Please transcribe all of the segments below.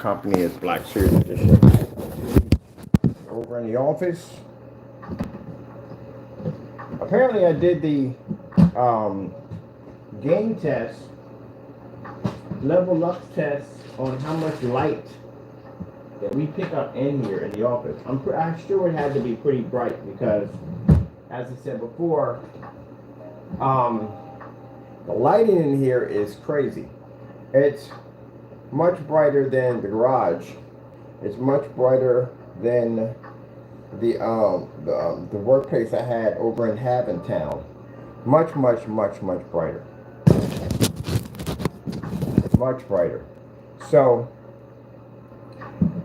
company is Black Series Edition. Over in the office. Apparently I did the gain test, level lux test on how much light that we pick up in here in the office. I'm sure it had to be pretty bright because, as I said before, the lighting in here is crazy. It's much brighter than the garage. It's much brighter than the workplace I had over in Haventown. Much brighter. Much brighter. So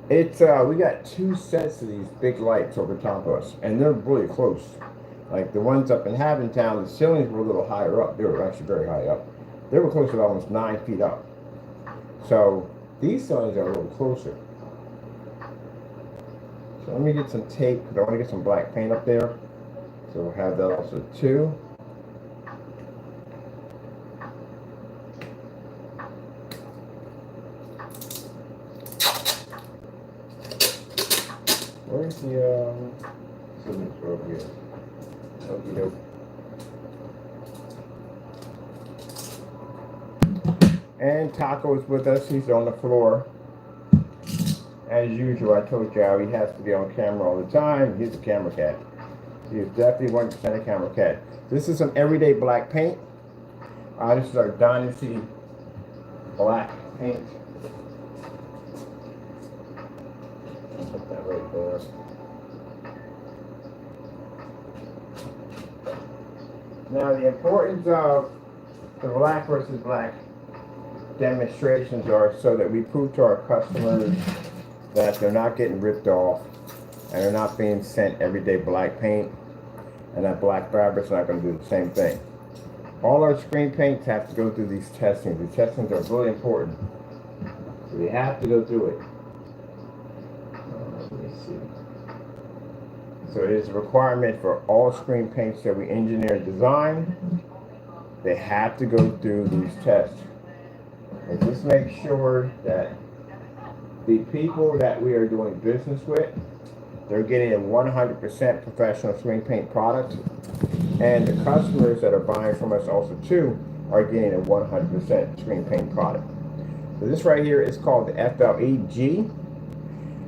it's we got two sets of these big lights over top of us, and they're really close. Like the ones up in Haventown, the ceilings were a little higher up. They were actually very high up. They were close to almost 9 feet up. So these ceilings are a little closer. So let me get some tape because I want to get some black paint up there. So we'll have that also too. Where's the signature over here? Okey doke. And Taco's with us. He's on the floor. As usual, I told y'all he has to be on camera all the time. He's a camera cat. He is definitely 100% a camera cat. This is some everyday black paint. This is our Dynasty black paint. Put that right there. Now, the importance of the black versus black demonstrations are so that we prove to our customers that they're not getting ripped off and they're not being sent everyday black paint, and that black fabric's not going to do the same thing. All our screen paints have to go through these testings. The testings are really important. So we have to go through it. Let me see. So it is a requirement for all screen paints that we engineer and design. They have to go through these tests. And just make sure that the people that we are doing business with, they're getting a 100% professional screen paint product. And the customers that are buying from us also too are getting a 100% screen paint product. So this right here is called the FLE.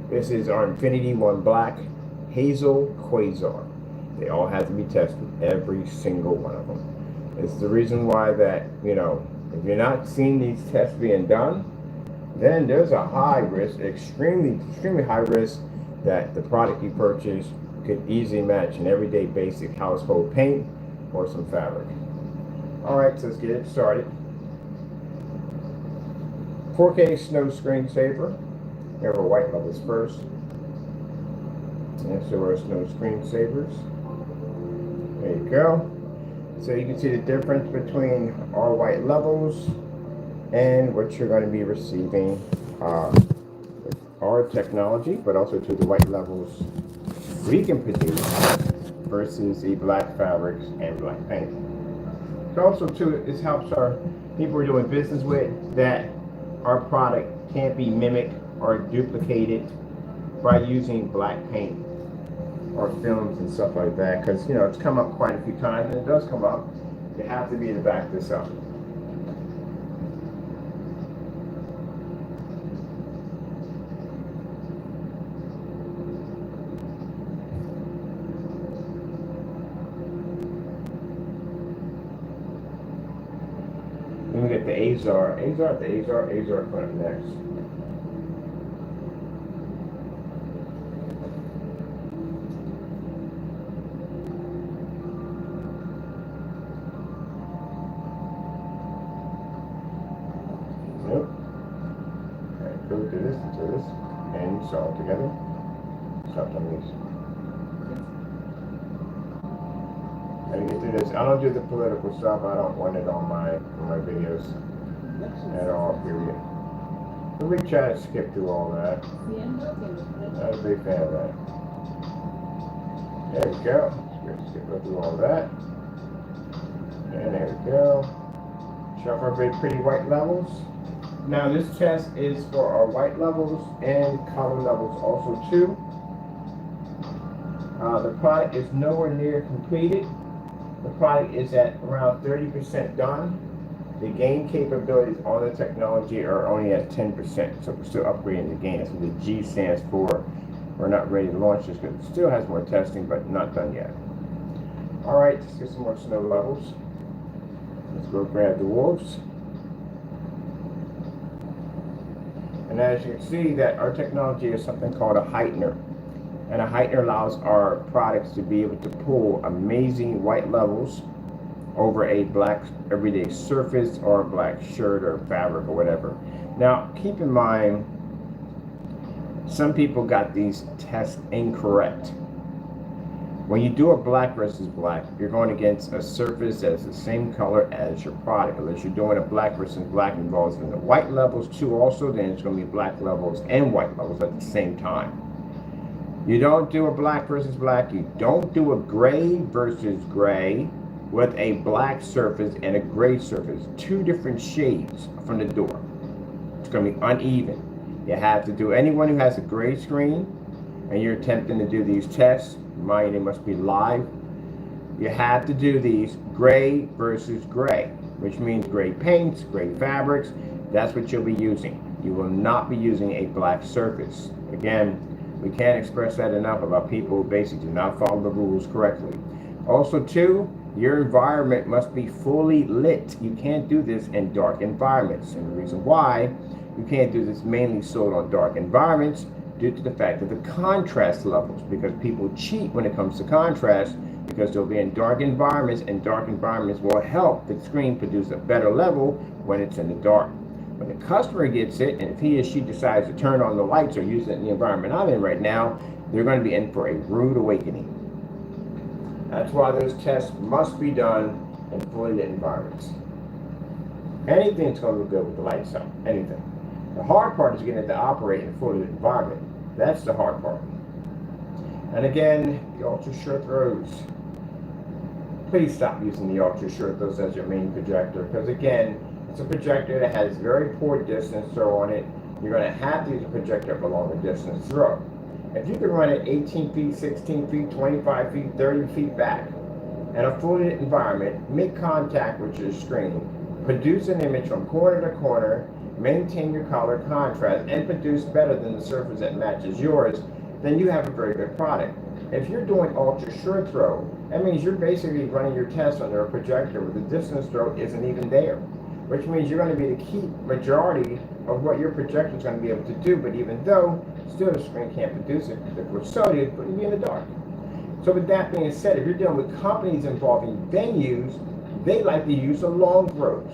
This is our Infinity One Black HAZEL QUASAR. They all have to be tested, every single one of them. It's the reason why that, you know, if you're not seeing these tests being done, then there's a high risk, extremely high risk that the product you purchase could easily match an everyday basic household paint or some fabric. All right, so let's get it started. 4K snow screensaver. We have our white levels first. And so our snow screensavers. There you go. So you can see the difference between our white levels and what you're going to be receiving with our technology, but also to the white levels we can produce versus the black fabrics and black paint. So also too, this helps our people we're doing business with that our product can't be mimicked or duplicated by using black paint or films and stuff like that, because you know it's come up quite a few times, and it does come up. You have to be to back this up. Then we get the HAZEL coming up next. Go to this, and sew it together. Stop on these. And get through this. I don't do the political stuff. I don't want it on my videos at all, period. So we try to skip through all that. I'm a big fan of that. There we go. Skip through all that. And there we go. Show off our big pretty white levels. Now this test is for our white levels and color levels also too. The product is nowhere near completed. The product is at around 30% done. The gain capabilities on the technology are only at 10%, so we're still upgrading the gain. That's what the G stands for. We're not ready to launch this because it still has more testing, but not done yet. All right, let's get some more snow levels. Let's go grab the wolves. And as you can see, that our technology is something called a heightener. And a heightener allows our products to be able to pull amazing white levels over a black everyday surface or a black shirt or fabric or whatever. Now, keep in mind, some people got these tests incorrect. When you do a black versus black, you're going against a surface that is the same color as your product. Unless you're doing a black versus black involves in the white levels too also, then it's going to be black levels and white levels at the same time. You don't do a black versus black. You don't do a gray versus gray with a black surface and a gray surface. Two different shades from the door. It's going to be uneven. You have to do, anyone who has a gray screen and you're attempting to do these tests, mind they must be live, you have to do these gray versus gray, which means gray paints, gray fabrics. That's what you'll be using. You will not be using a black surface. Again, we can't express that enough about people who basically do not follow the rules correctly. Also too, your environment must be fully lit. You can't do this in dark environments. And the reason why you can't do this mainly sold on dark environments due to the fact of the contrast levels, because people cheat when it comes to contrast because they'll be in dark environments, and dark environments will help the screen produce a better level when it's in the dark. When the customer gets it, and if he or she decides to turn on the lights or use it in the environment I'm in right now, they're going to be in for a rude awakening. That's why those tests must be done in fully lit environments. Anything's going to look good with the lights on, anything. The hard part is getting it to operate in a fully lit environment. That's the hard part. And again, the ultra short throws. Please stop using the ultra short throws as your main projector, because again, it's a projector that has very poor distance throw on it. You're going to have to use a projector for longer distance throw. If you can run it 18 feet, 16 feet, 25 feet, 30 feet back in a fully lit environment, make contact with your screen, produce an image from corner to corner, maintain your color contrast, and produce better than the surface that matches yours, then you have a very good product. If you're doing ultra short throw, that means you're basically running your test under a projector where the distance throw isn't even there, which means you're going to be the key majority of what your projector is going to be able to do, but even though, still the screen can't produce it, if we're sodium, it would be in the dark. So with that being said, if you're dealing with companies involving venues, they like to use the long throws.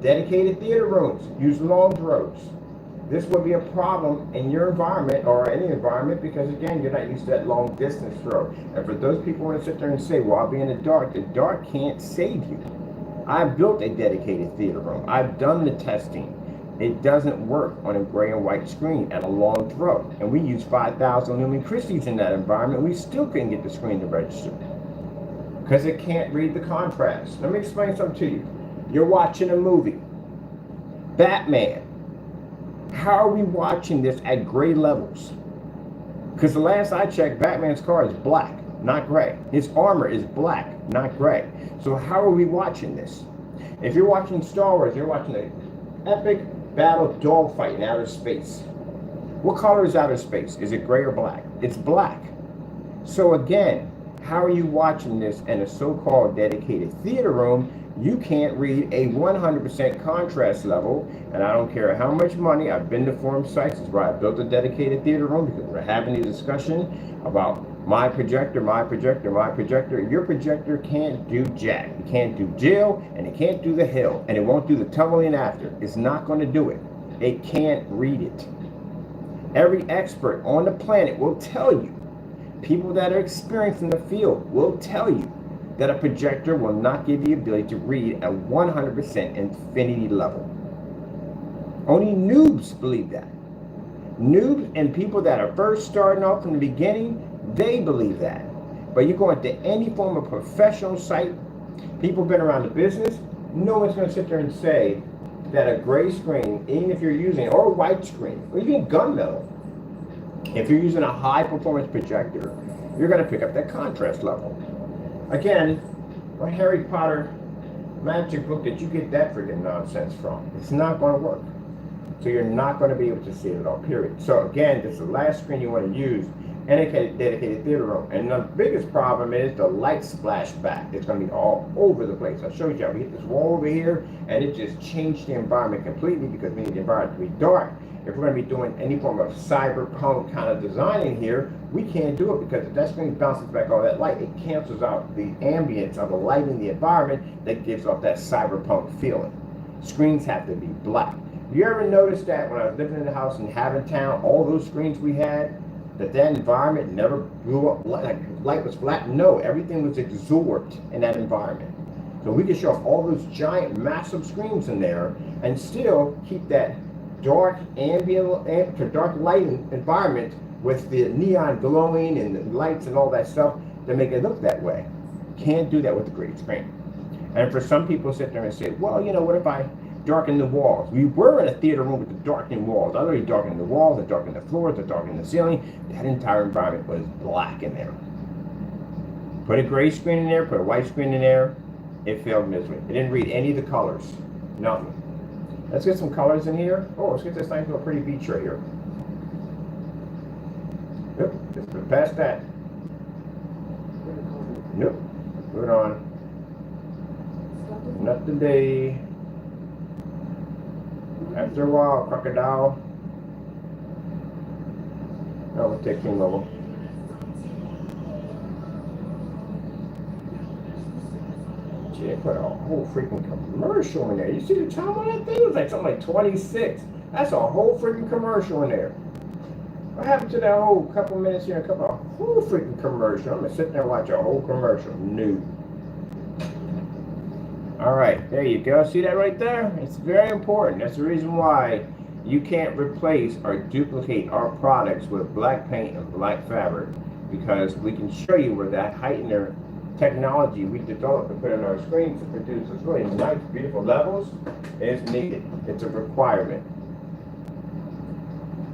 Dedicated theater rooms use long throws. This will be a problem in your environment or any environment because again, you're not used to that long distance throw. And for those people who want to sit there and say, well, I'll be in the dark can't save you. I've built a dedicated theater room. I've done the testing. It doesn't work on a gray and white screen at a long throw. And we use 5,000 lumen Christies in that environment. We still couldn't get the screen to register because it can't read the contrast. Let me explain something to you. You're watching a movie, Batman. How are we watching this at gray levels? Because the last I checked, Batman's car is black, not gray. His armor is black, not gray. So how are we watching this? If you're watching Star Wars, you're watching an epic battle dogfight in outer space. What color is outer space? Is it gray or black? It's black. So again, how are you watching this in a so-called dedicated theater room? You can't read a 100% contrast level, and I don't care how much money. I've been to forum sites. That's why I built a dedicated theater room, because we're having a discussion about my projector, my projector, my projector. Your projector can't do jack. It can't do Jill, and it can't do the hill, and it won't do the tumbling after. It's not going to do it. It can't read it. Every expert on the planet will tell you, people that are experienced in the field will tell you, that a projector will not give you the ability to read a 100% infinity level. Only noobs believe that. Noobs and people that are first starting off from the beginning, they believe that. But you go into any form of professional site, people been around the business, no one's going to sit there and say that a gray screen, even if you're using, or a white screen, or even gunmetal, if you're using a high performance projector, you're going to pick up that contrast level. Again, a Harry Potter magic book that you get that freaking nonsense from, it's not going to work. So you're not going to be able to see it at all, period. So again, this is the last screen you want to use in a dedicated theater room. And the biggest problem is the light splash back. It's going to be all over the place. I showed you how we hit this wall over here, and it just changed the environment completely because we need the environment to be dark. If we're going to be doing any form of cyberpunk kind of design in here, we can't do it because if that screen bounces back all that light, it cancels out the ambience of the light in the environment that gives off that cyberpunk feeling. Screens have to be black. You ever notice that when I was living in the house in Haventown, all those screens we had, that environment never blew up, like light was flat? No, everything was absorbed in that environment. So we could show off all those giant, massive screens in there and still keep that dark ambient, dark lighting environment with the neon glowing and the lights and all that stuff to make it look that way. Can't do that with the green screen. And for some people sit there and say, well, you know, what if I darken the walls? We were in a theater room with the darkening walls. I already darkened the walls, I darkened the floors, I darkened the ceiling. That entire environment was black in there. Put a gray screen in there, put a white screen in there, it failed miserably. It didn't read any of the colors, nothing. Let's get some colors in here. Oh, let's get this nice little pretty beach right here. Nope, just put past that. Nope, put it on. Not today. After a while, crocodile. Oh, we'll take king level. Gee, they put a whole freaking commercial in there. You see the time on that thing? It was like something like 26. That's a whole freaking commercial in there. What happened to that whole couple minutes here? A whole freaking commercial. I'm gonna sit there and watch a whole commercial. No. All right, there you go. See that right there? It's very important. That's the reason why you can't replace or duplicate our products with black paint and black fabric, because we can show you where that heightened technology we developed to put on our screens to produce those really nice, beautiful levels is needed. It's a requirement.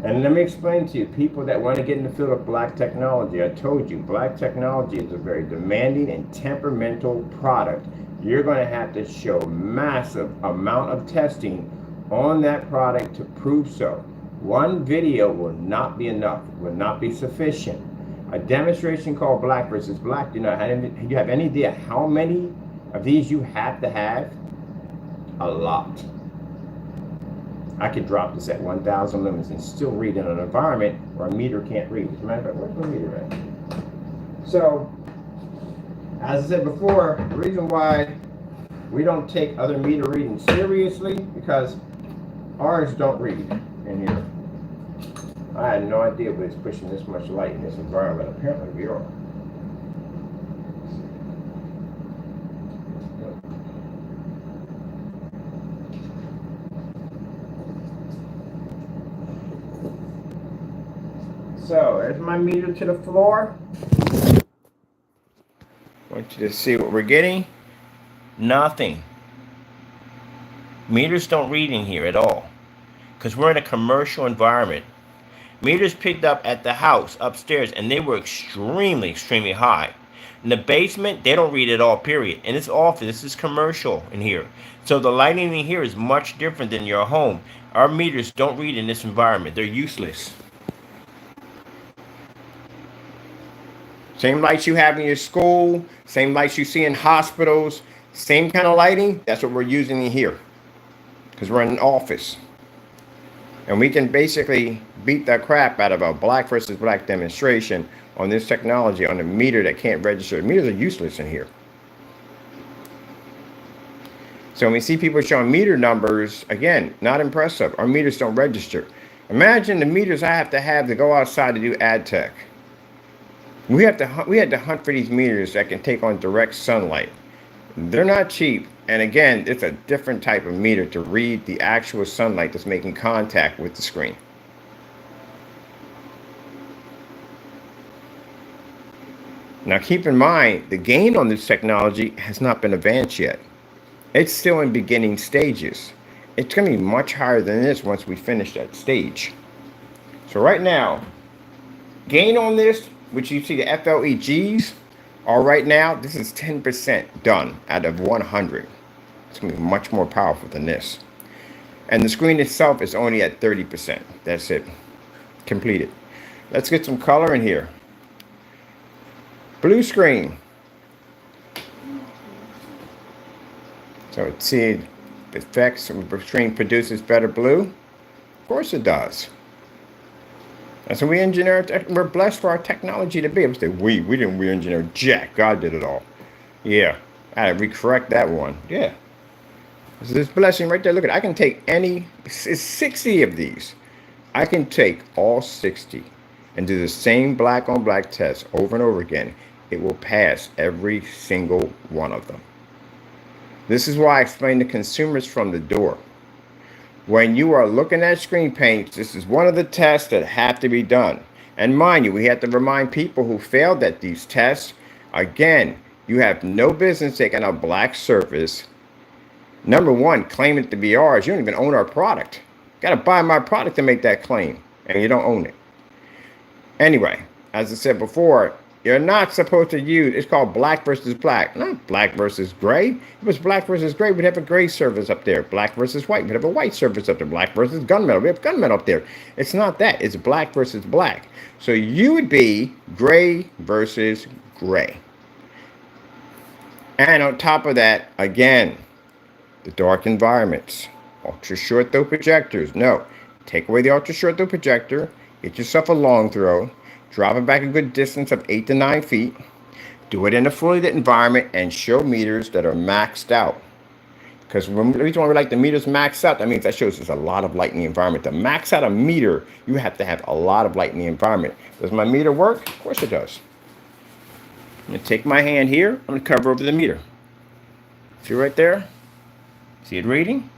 And let me explain to you, people that want to get in the field of black technology, I told you, black technology is a very demanding and temperamental product. You're going to have to show massive amount of testing on that product to prove so. One video will not be enough, will not be sufficient. A demonstration called black versus black, you have any idea how many of these you have to have? A lot. I could drop this at 1,000 lumens and still read in an environment where a meter can't read. As a matter of fact, where's my meter at? So, as I said before, the reason why we don't take other meter readings seriously, because ours don't read in here. I had no idea we was pushing this much light in this environment. Apparently we are. So, there's my meter to the floor. I want you to see what we're getting. Nothing. Meters don't read in here at all, because we're in a commercial environment. Meters picked up at the house upstairs, and they were extremely, extremely high. In the basement, they don't read at all, period. And it's office, this is commercial in here. So the lighting in here is much different than your home. Our meters don't read in this environment. They're useless. Same lights you have in your school, same lights you see in hospitals, same kind of lighting, that's what we're using in here. Because we're in an office. And we can basically beat the crap out of a black versus black demonstration on this technology on a meter that can't register. Meters are useless in here. So when we see people showing meter numbers, again, not impressive. Our meters don't register. Imagine the meters I have to go outside to do ad tech. We had to hunt for these meters that can take on direct sunlight. They're not cheap. And again, it's a different type of meter to read the actual sunlight that's making contact with the screen. Now keep in mind, the gain on this technology has not been advanced yet. It's still in beginning stages. it's going to be much higher than this once we finish that stage. So right now, gain on this, which you see the FLEGs are right now, this is 10% done out of 100. It's going to be much more powerful than this. And the screen itself is only at 30%. That's it. Completed. Let's get some color in here. Blue screen. So let's see the effects. The screen produces better blue. Of course it does. That's what we engineer. We're blessed for our technology to be able to say, we didn't re-engineer jack. God did it all. Yeah. I recorrect that one. Yeah. This is this blessing right there. Look at it. I can take any, it's 60 of these. I can take all 60 and do the same black on black test over and over again. It will pass every single one of them. This is why I explain to consumers from the door. When you are looking at screen paints, this is one of the tests that have to be done. And mind you, we have to remind people who failed at these tests, again, you have no business taking a black surface. Number one, claim it to be ours. You don't even own our product. You got to buy my product to make that claim, and you don't own it. Anyway, as I said before, you're not supposed to use, it's called black versus black, not black versus gray. If it was black versus gray, we'd have a gray surface up there. Black versus white, we'd have a white surface up there. Black versus gunmetal, we have gunmetal up there. It's not that, it's black versus black. So you would be gray versus gray. And on top of that, again, the dark environments. Ultra short throw projectors. No, take away the ultra short throw projector, get yourself a long throw, drop it back a good distance of 8 to 9 feet, do it in a fully lit environment, and show meters that are maxed out. Because the reason why we like the meters maxed out, that means that shows us a lot of light in the environment. To max out a meter, you have to have a lot of light in the environment. Does my meter work? Of course it does. I'm going to take my hand here, I'm going to cover over the meter. See right there? See it reading?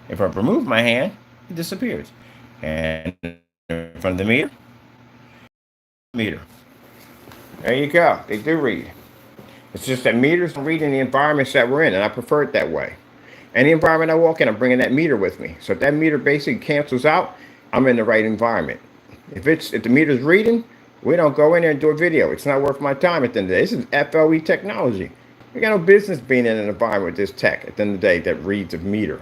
If I remove my hand, it disappears. And in front of the meter. There you go. They do read. It's just that meters don't read in the environments that we're in, and I prefer it that way. Any environment I walk in, I'm bringing that meter with me. So if that meter basically cancels out, I'm in the right environment. If the meter's reading, we don't go in there and do a video. It's not worth my time at the end of the day. This is FLE technology. We got no business being in an environment with this tech at the end of the day that reads a meter.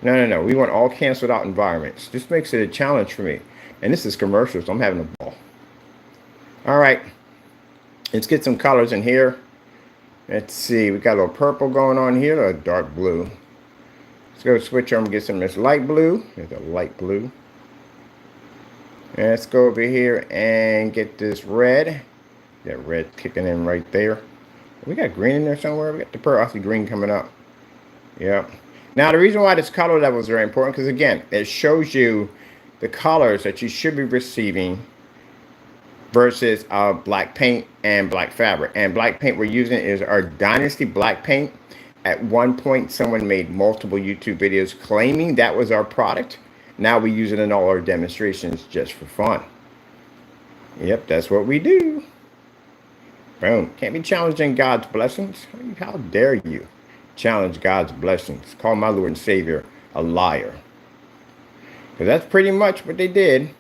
No. We want all canceled out environments. This makes it a challenge for me. And this is commercial, so I'm having a ball. All right. Let's get some colors in here. Let's see. We got a little purple going on here, a dark blue. Let's go switch over and get some of this light blue. There's a light blue. And let's go over here and get this red. That red kicking in right there. We got green in there somewhere. We got the purple. I see green coming up. Yep. Now, the reason why this color level is very important, because again, it shows you the colors that you should be receiving versus black paint and black fabric. And black paint we're using is our Dynasty black paint. At one point, someone made multiple YouTube videos claiming that was our product. Now we use it in all our demonstrations just for fun. Yep, that's what we do. Boom. Can't be challenging God's blessings. How dare you challenge God's blessings? Call my Lord and Savior a liar. Because that's pretty much what they did.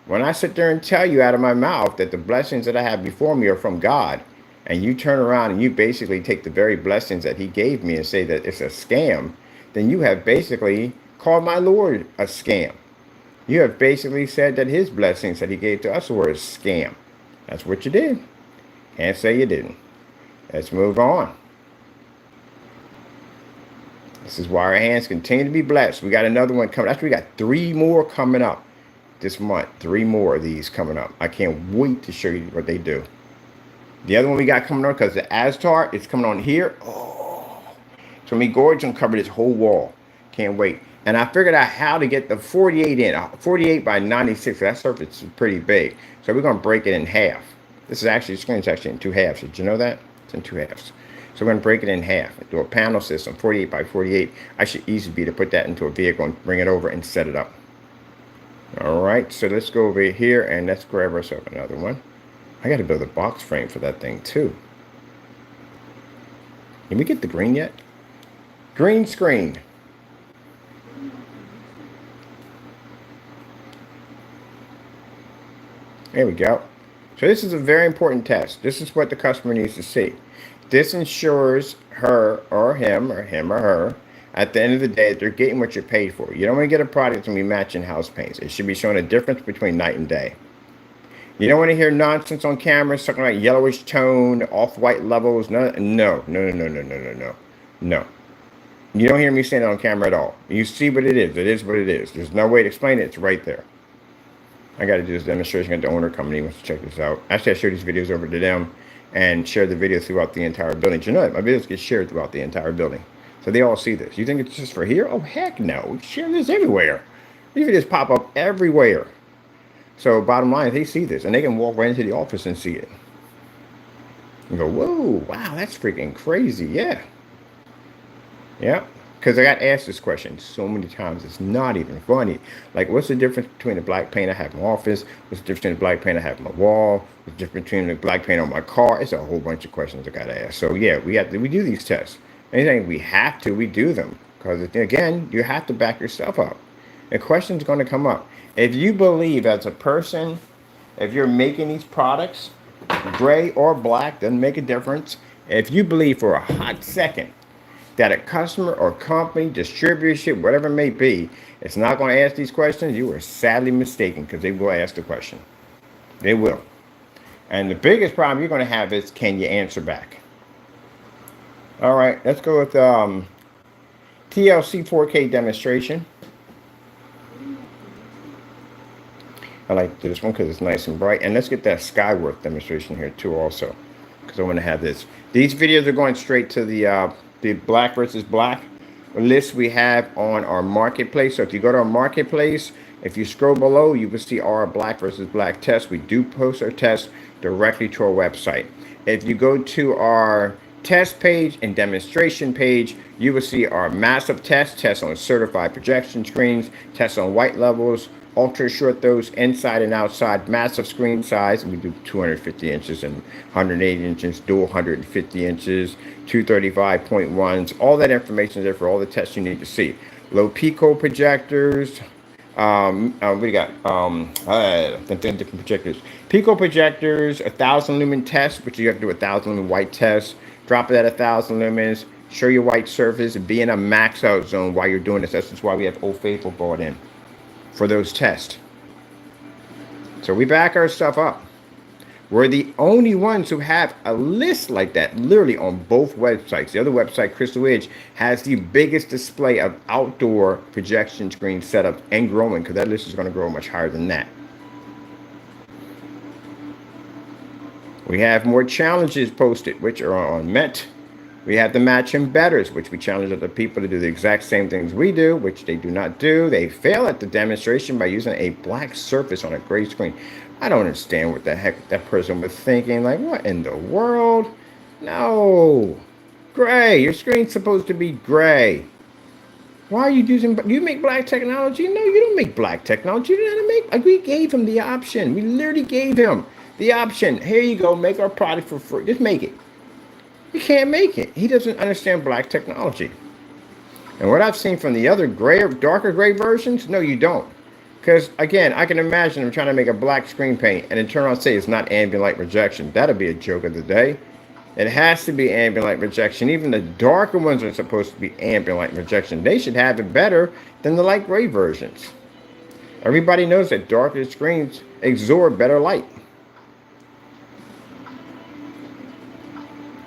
When I sit there and tell you out of my mouth that the blessings that I have before me are from God, and you turn around and you basically take the very blessings that he gave me and say that it's a scam, then you have basically called my Lord a scam. You have basically said that his blessings that he gave to us were a scam. That's what you did. Can't say you didn't. Let's move on. This is why our hands continue to be blessed. We got another one coming. Actually, we got 3 more coming up this month. 3 more of these coming up. I can't wait to show you what they do. The other one we got coming on, because the Aztar is coming on here. Oh, it's going to be gorgeous and cover this whole wall. Can't wait. And I figured out how to get the 48 in. 48 by 96. That surface is pretty big. So we're going to break it in half. This is actually, the screen's actually in 2 halves. Did you know that? It's in 2 halves. So we're going to break it in half. Do a panel system, 48 by 48. I should easily be to put that into a vehicle and bring it over and set it up. All right, so let's go over here and let's grab ourselves another one. I got to build a box frame for that thing too. Can we get the green yet? Green screen. There we go. So this is a very important test. This is what the customer needs to see. This ensures her or him or her at the end of the day that they're getting what you're paid for. You don't want to get a product that's going to be matching house paints. It should be showing a difference between night and day. You don't want to hear nonsense on camera, something like yellowish tone, off-white levels. No. You don't hear me saying it on camera at all. You see what it is. It is what it is. There's no way to explain it. It's right there. I got to do this demonstration at the owner company. Wants to check this out. Actually, I share these videos over to them and share the video throughout the entire building. You know that my videos get shared throughout the entire building, so they all see this. You think it's just for here? Oh heck no! Share this everywhere. These videos pop up everywhere. So bottom line is they see this and they can walk right into the office and see it. And go, whoa, wow, that's freaking crazy. Yeah. Because I got asked this question so many times, it's not even funny. Like, what's the difference between the black paint I have in my office? What's the difference between the black paint I have on my wall? What's the difference between the black paint on my car? It's a whole bunch of questions I got to ask. So yeah, we do these tests. Anything we have to, we do them. Because again, you have to back yourself up. A question's going to come up. If you believe as a person, if you're making these products, gray or black, doesn't make a difference. If you believe for a hot second that a customer or company, distributorship, whatever it may be, it's not going to ask these questions, you are sadly mistaken, because they will ask the question. They will. And the biggest problem you're going to have is, can you answer back? All right, let's go with TLC 4K demonstration. I like this one because it's nice and bright. And let's get that Skyworth demonstration here too also, because I want to have this. These videos are going straight to the black versus black list we have on our marketplace. So if you go to our marketplace, if you scroll below, you will see our black versus black test. We do post our tests directly to our website. If you go to our test page and demonstration page, you will see our massive tests on certified projection screens, tests on white levels, ultra short throws, inside and outside, massive screen size. We do 250 inches and 180 inches, dual 150 inches, 235.1s. All that information is there for all the tests you need to see. Low pico projectors. We got different projectors. Pico projectors, 1,000 lumen test, which you have to do 1,000 lumen white test. Drop it at 1,000 lumens. Show your white surface and be in a max out zone while you're doing this. That's just why we have Old Faithful brought in for those tests. So we back our stuff up. We're the only ones who have a list like that, literally on both websites. The other website, Crystal Edge, has the biggest display of outdoor projection screen setups and growing, because that list is going to grow much higher than that. We have more challenges posted, which are on Met. We have the match embedders, which we challenge other people to do the exact same things we do, which they do not do. They fail at the demonstration by using a black surface on a gray screen. I don't understand what the heck that person was thinking. Like, what in the world? No. Gray. Your screen's supposed to be gray. Why are you using... Do you make black technology? No, you don't make black technology. You don't make... Like, we gave him the option. We literally gave him the option. Here you go. Make our product for free. Just make it. You can't make it. He doesn't understand black technology. And what I've seen from the other gray or darker gray versions, no, you don't. Because, again, I can imagine them trying to make a black screen paint and then turn around and say it's not ambient light rejection. That'll be a joke of the day. It has to be ambient light rejection. Even the darker ones are supposed to be ambient light rejection. They should have it better than the light gray versions. Everybody knows that darker screens absorb better light.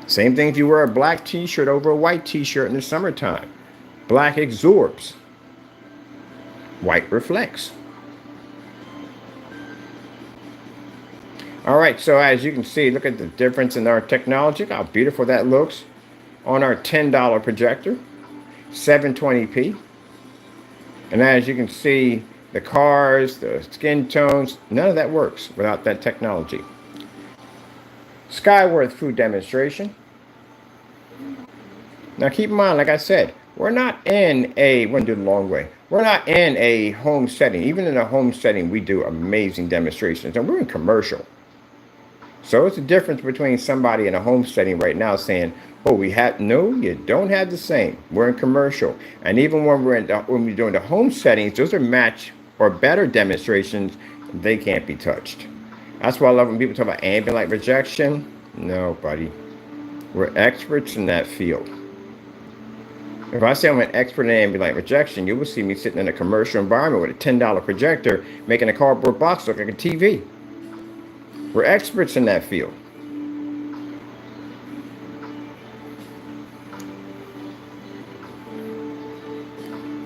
Same thing if you wear a black t-shirt over a white t-shirt in the summertime. Black absorbs. White reflects. All right, so as you can see, look at the difference in our technology. Look how beautiful that looks on our $10 projector, 720p. And as you can see, the cars, the skin tones, none of that works without that technology. Skyworth food demonstration. Now keep in mind, like I said, we're not in a, we're going to do the long way. We're not in a home setting. Even in a home setting, we do amazing demonstrations. And we're in commercial. So it's a difference between somebody in a home setting right now saying, oh, we have, no, you don't have the same. We're in commercial. And even when we're doing the home settings, those are match or better demonstrations. They can't be touched. That's why I love when people talk about ambient light rejection. No, buddy. We're experts in that field. If I say I'm an expert in ambient light rejection, you will see me sitting in a commercial environment with a $10 projector making a cardboard box look like a TV. We're experts in that field.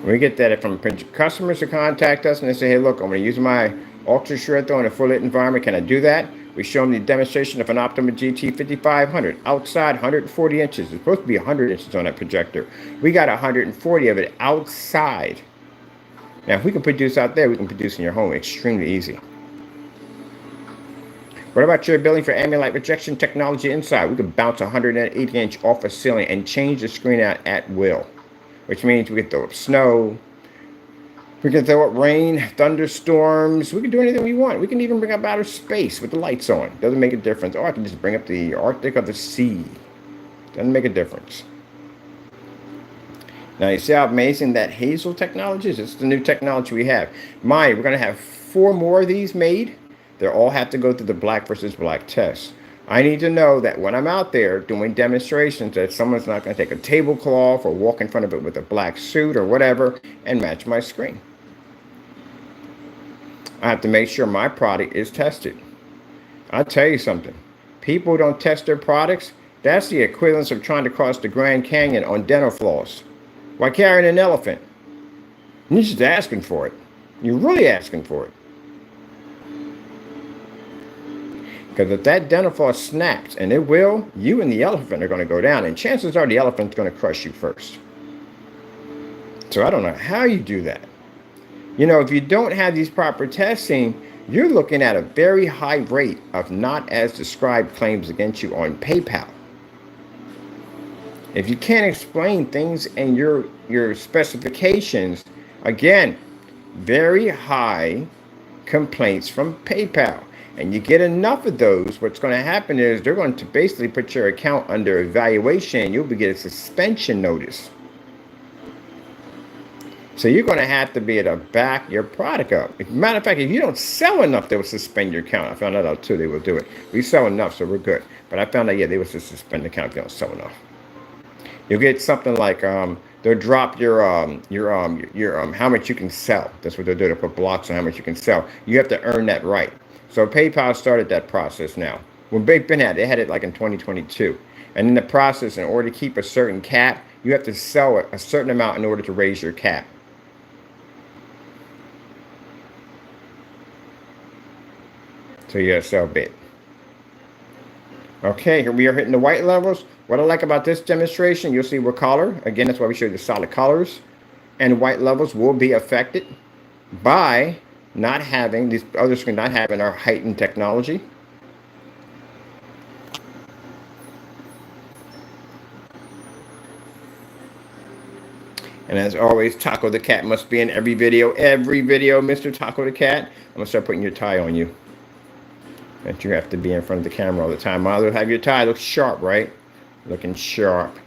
We get that from customers who contact us and they say, hey, look, I'm going to use my ultra shred throw in a full lit environment. Can I do that? We show them the demonstration of an Optima GT 5500 outside 140 inches. It's supposed to be 100 inches on that projector. We got 140 of it outside. Now, if we can produce out there, we can produce in your home extremely easy. What about your ability for ambient light rejection technology inside? We can bounce 180 inch off a ceiling and change the screen out at will, which means we can throw up snow, we can throw up rain, thunderstorms, we can do anything we want. We can even bring up outer space with the lights on. Doesn't make a difference. Or I can just bring up the Arctic or the sea. Doesn't make a difference. Now you see how amazing that HAZEL technology is? It's the new technology we have. We're going to have 4 more of these made. They all have to go through the black versus black test. I need to know that when I'm out there doing demonstrations that someone's not going to take a tablecloth or walk in front of it with a black suit or whatever and match my screen. I have to make sure my product is tested. I'll tell you something. People who don't test their products, that's the equivalent of trying to cross the Grand Canyon on dental floss while carrying an elephant. You're just asking for it. You're really asking for it. Because if that dental floss snaps, and it will, you and the elephant are going to go down, and chances are the elephant's going to crush you first. So I don't know how you do that. You know, if you don't have these proper testing, you're looking at a very high rate of not as described claims against you on PayPal. If you can't explain things in your specifications, again, very high complaints from PayPal. And you get enough of those, what's going to happen is they're going to basically put your account under evaluation and you'll be getting a suspension notice. So you're going to have to be able to back your product up. Matter of fact, if you don't sell enough, they will suspend your account. I found that out too. They will do it. We sell enough, so we're good. But I found out, yeah, they will just suspend the account if you don't sell enough. You'll get something like they'll drop your how much you can sell. That's what they'll do. They'll put blocks on how much you can sell. You have to earn that right. So PayPal started that process now. When Big Ben had it, they had it like in 2022. And in the process, in order to keep a certain cap, you have to sell a certain amount in order to raise your cap. So you gotta sell a bit. Okay, here we are hitting the white levels. What I like about this demonstration, you'll see we're color. Again, that's why we show you the solid colors. And white levels will be affected by not having, these other screens not having our heightened technology. And as always, Taco the Cat must be in every video. Every video, Mr. Taco the Cat. I'm going to start putting your tie on you. That you have to be in front of the camera all the time. Might as well have your tie look sharp, right? Looking sharp.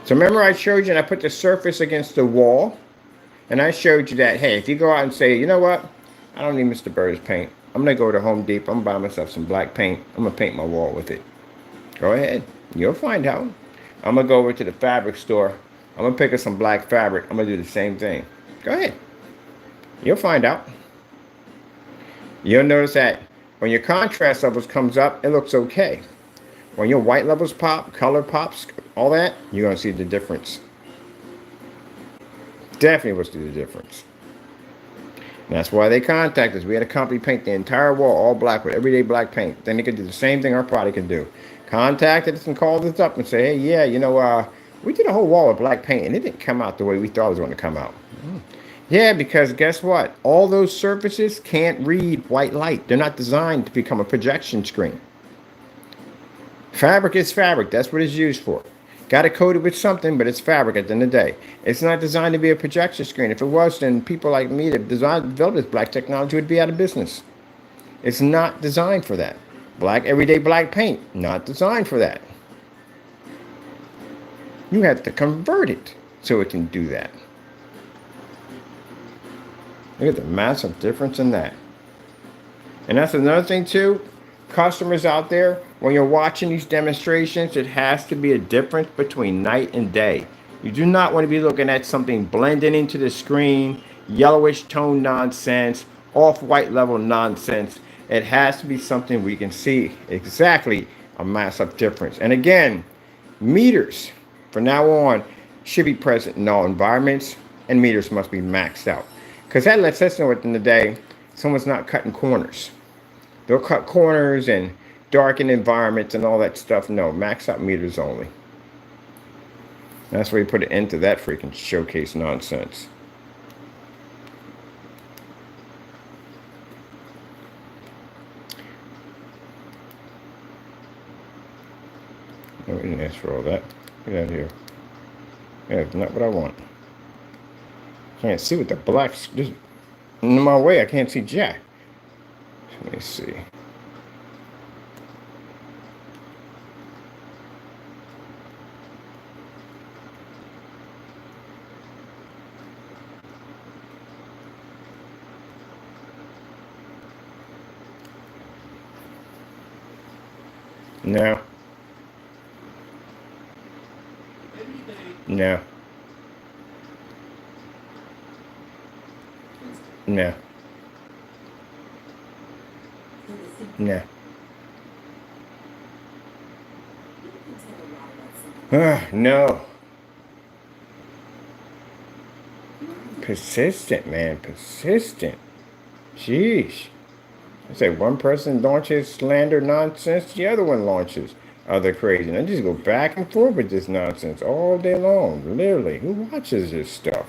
So remember I showed you and I put the surface against the wall. And I showed you that, hey, if you go out and say, you know what? I don't need Mr. Bird's paint. I'm going to go to Home Depot. I'm going to buy myself some black paint. I'm going to paint my wall with it. Go ahead. You'll find out. I'm going to go over to the fabric store. I'm going to pick up some black fabric. I'm going to do the same thing. Go ahead. You'll find out. You'll notice that when your contrast levels comes up, it looks okay. When your white levels pop, color pops, all that, you're going to see the difference. Definitely will see the difference. And that's why they contact us. We had a company paint the entire wall all black with everyday black paint. Then they could do the same thing our product can do. Contacted us and called us up and say, hey, yeah, you know, we did a whole wall of black paint and it didn't come out the way we thought it was going to come out. Yeah, because guess what? All those surfaces can't read white light. They're not designed to become a projection screen. Fabric is fabric. That's what it's used for. Got to coat it with something, but it's fabric at the end of the day. It's not designed to be a projection screen. If it was, then people like me that developed this black technology would be out of business. It's not designed for that. Black, everyday black paint, not designed for that. You have to convert it so it can do that. Look at the massive difference in that. And that's another thing too. Customers out there, when you're watching these demonstrations, it has to be a difference between night and day. You do not want to be looking at something blending into the screen, yellowish tone nonsense, off-white level nonsense. It has to be something we can see exactly a massive difference. And again, meters from now on should be present in all environments, and meters must be maxed out. Because that lets us know at the end of the day, someone's not cutting corners. They'll cut corners and darken environments and all that stuff. No, max out meters only. That's where you put an end to that freaking showcase nonsense. No, we didn't ask for all that. Get out of here. Yeah, it's not what I want. Can't see with the blacks. Just in my way, I can't see jack. Let me see. No. No. No. No. No. Persistent, man. Persistent. Jeez. I say one person launches slander nonsense, the other one launches other crazy. And I just go back and forth with this nonsense all day long. Literally. Who watches this stuff?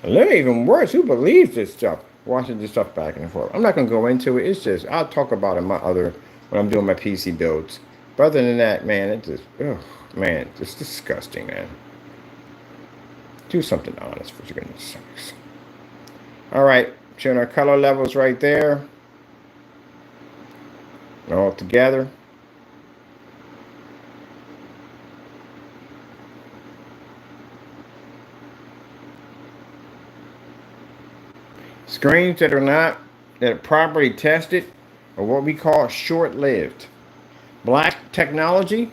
And then even worse, who believes this stuff? Watching this stuff back and forth. I'm not going to go into it. It's just, I'll talk about it in when I'm doing my PC builds. But other than that, man, it just, oh, man, it's disgusting, man. Do something honest, for goodness sakes. All right, showing our color levels right there. All together. Screens that are properly tested are what we call short-lived. Black technology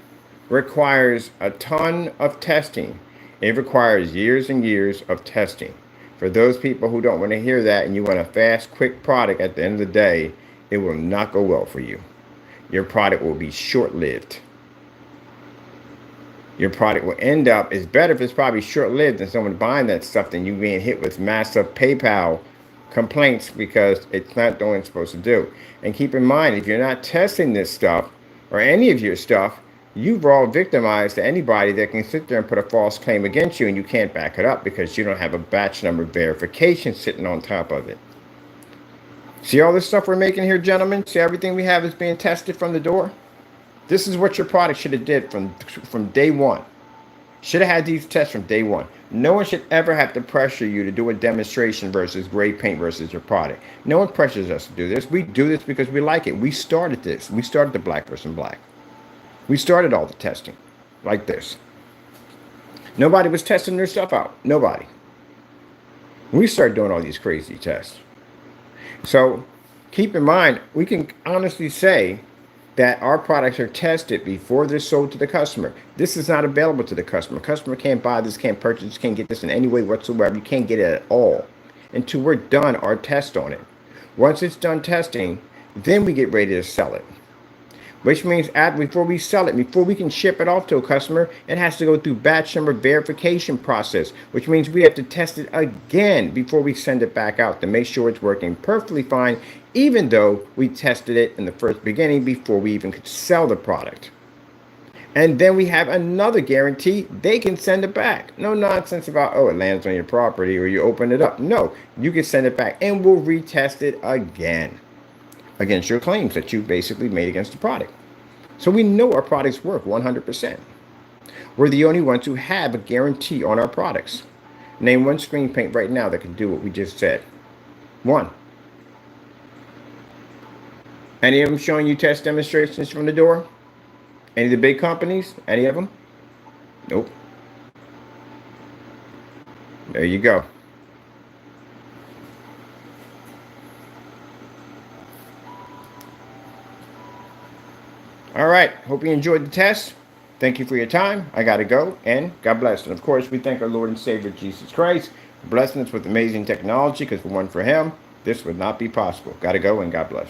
requires a ton of testing. It requires years and years of testing. For those people who don't want to hear that and you want a fast, quick product at the end of the day, it will not go well for you. Your product will be short-lived. Your product will end up, it's better if it's probably short-lived than someone buying that stuff than you being hit with massive PayPal complaints because it's not doing what it's supposed to do. And keep in mind, if you're not testing this stuff or any of your stuff, you've all victimized to anybody that can sit there and put a false claim against you and you can't back it up because you don't have a batch number verification sitting on top of it. See all this stuff we're making here, gentlemen? See everything we have is being tested from the door? This is what your product should have did from day one. Should have had these tests from day one. No one should ever have to pressure you to do a demonstration versus gray paint versus your product. No one pressures us to do this. We do this because we like it. We started this. We started the Black Person Black. We started all the testing like this. Nobody was testing their stuff out. Nobody. We started doing all these crazy tests. So keep in mind, we can honestly say that our products are tested before they're sold to the customer. This is not available to the customer. Customer can't buy this, can't purchase, can't get this in any way whatsoever. You can't get it at all until we're done our test on it. Once it's done testing, then we get ready to sell it. Which means before we sell it, before we can ship it off to a customer, it has to go through batch number verification process, which means we have to test it again before we send it back out to make sure it's working perfectly fine, even though we tested it in the first beginning before we even could sell the product. And then we have another guarantee they can send it back. No nonsense about, oh, it lands on your property or you open it up. No, you can send it back and we'll retest it again against your claims that you basically made against the product. So we know our products work 100%. We're the only ones who have a guarantee on our products. Name one screen paint right now that can do what we just said. One. Any of them showing you test demonstrations from the door? Any of the big companies? Any of them? Nope. There you go. All right. Hope you enjoyed the test. Thank you for your time. I got to go, and God bless. And of course, we thank our Lord and Savior Jesus Christ for blessing us with amazing technology, because if it weren't for him, this would not be possible. Got to go, and God bless.